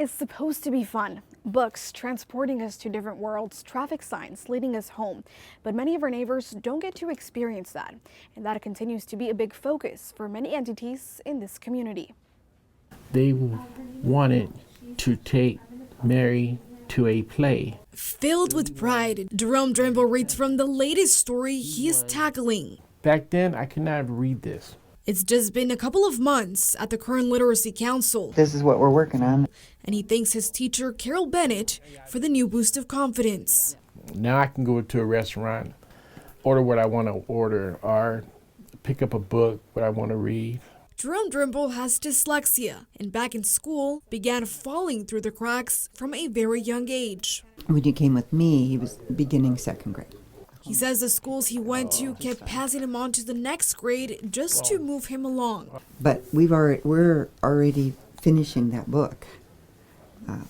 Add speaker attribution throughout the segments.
Speaker 1: is supposed to be fun. Books transporting us to different worlds, traffic signs leading us home. But many of our neighbors don't get to experience that. And that continues to be a big focus for many entities in this community.
Speaker 2: They wanted to take Mary to a play.
Speaker 3: Filled with pride, Jerome Drimble reads from the latest story he is tackling.
Speaker 2: Back then, I could not read this.
Speaker 3: It's just been a couple of months at the Kern Literacy Council.
Speaker 4: This is what we're working on.
Speaker 3: And he thanks his teacher, Carol Bennett, for the new boost of confidence.
Speaker 2: Now I can go to a restaurant, order what I want to order, or pick up a book, what I want to read.
Speaker 3: Jerome Drimble has dyslexia and back in school began falling through the cracks from a very young age.
Speaker 4: When he came with me, he was beginning second grade.
Speaker 3: He says the schools he went to kept passing him on to the next grade just to move him along.
Speaker 4: But we're already finishing that book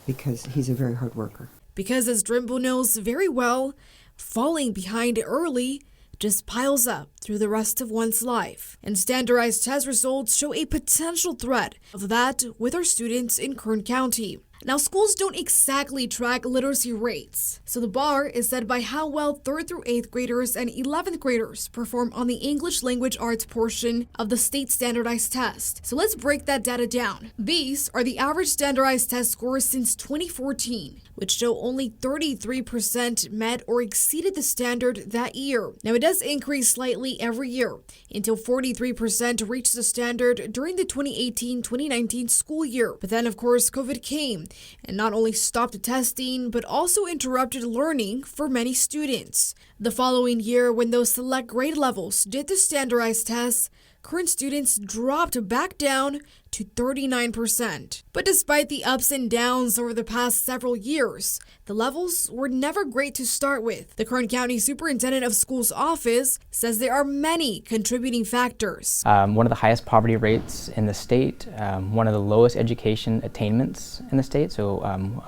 Speaker 4: because he's a very hard worker.
Speaker 3: Because as Drimble knows very well, falling behind early just piles up through the rest of one's life. And standardized test results show a potential threat of that with our students in Kern County. Now, schools don't exactly track literacy rates, so the bar is set by how well 3rd through 8th graders and 11th graders perform on the English language arts portion of the state standardized test. So let's break that data down. These are the average standardized test scores since 2014, which show only 33% met or exceeded the standard that year. Now, it does increase slightly every year until 43% reached the standard during the 2018-2019 school year. But then, of course, COVID came and not only stopped the testing, but also interrupted learning for many students. The following year, when those select grade levels did the standardized tests, current students dropped back down to 39%. But despite the ups and downs over the past several years, the levels were never great to start with. The Kern County Superintendent of Schools office says there are many contributing factors.
Speaker 5: One of the highest poverty rates in the state, one of the lowest education attainments in the state, so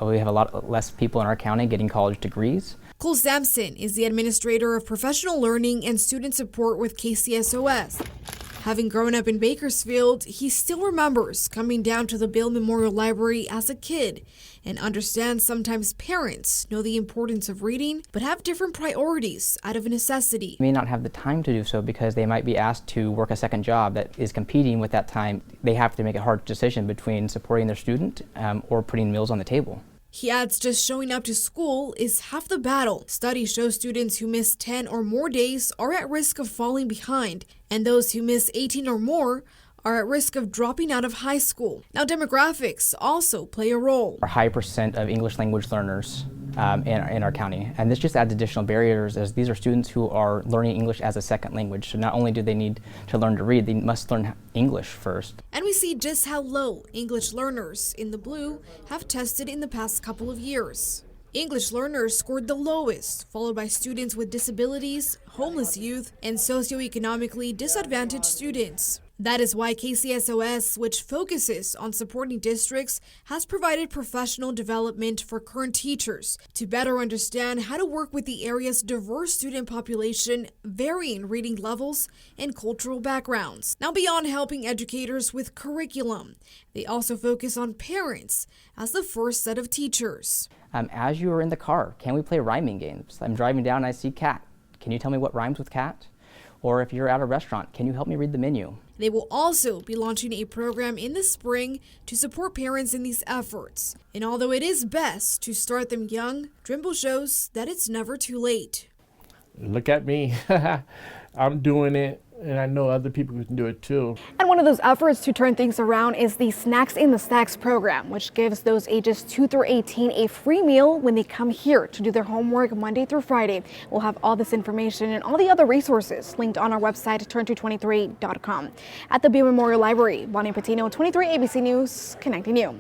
Speaker 5: we have a lot less people in our county getting college degrees.
Speaker 3: Cole Sampson is the Administrator of Professional Learning and Student Support with KCSOS. Having grown up in Bakersfield, he still remembers coming down to the Bill Memorial Library as a kid and understands sometimes parents know the importance of reading but have different priorities out of necessity.
Speaker 5: They may not have the time to do so because they might be asked to work a second job that is competing with that time. They have to make a hard decision between supporting their student or putting meals on the table.
Speaker 3: He adds just showing up to school is half the battle. Studies show students who miss 10 or more days are at risk of falling behind, and those who miss 18 or more are at risk of dropping out of high school. Now, demographics also play a role.
Speaker 5: A high percent of English language learners in our county, and this just adds additional barriers as these are students who are learning English as a second language. So not only do they need to learn to read, they must learn English first.
Speaker 3: And we see just how low English learners in the blue have tested in the past couple of years. English learners scored the lowest, followed by students with disabilities, homeless youth, and socioeconomically disadvantaged students. That is why KCSOS, which focuses on supporting districts, has provided professional development for current teachers to better understand how to work with the area's diverse student population, varying reading levels and cultural backgrounds. Now, beyond helping educators with curriculum, they also focus on parents as the first set of teachers.
Speaker 5: As you are in the car, can we play rhyming games? I'm driving down and I see cat. Can you tell me what rhymes with cat? Or if you're at a restaurant, can you help me read the menu?
Speaker 3: They will also be launching a program in the spring to support parents in these efforts. And although it is best to start them young, Drimble shows that it's never too late.
Speaker 2: Look at me. I'm doing it, and I know other people can do it too.
Speaker 1: And one of those efforts to turn things around is the Snacks in the Stacks program, which gives those ages 2 through 18 a free meal when they come here to do their homework Monday through Friday. We'll have all this information and all the other resources linked on our website, turn223.com. At the Bill Memorial Library, Bonnie Patino, 23 ABC News, connecting you.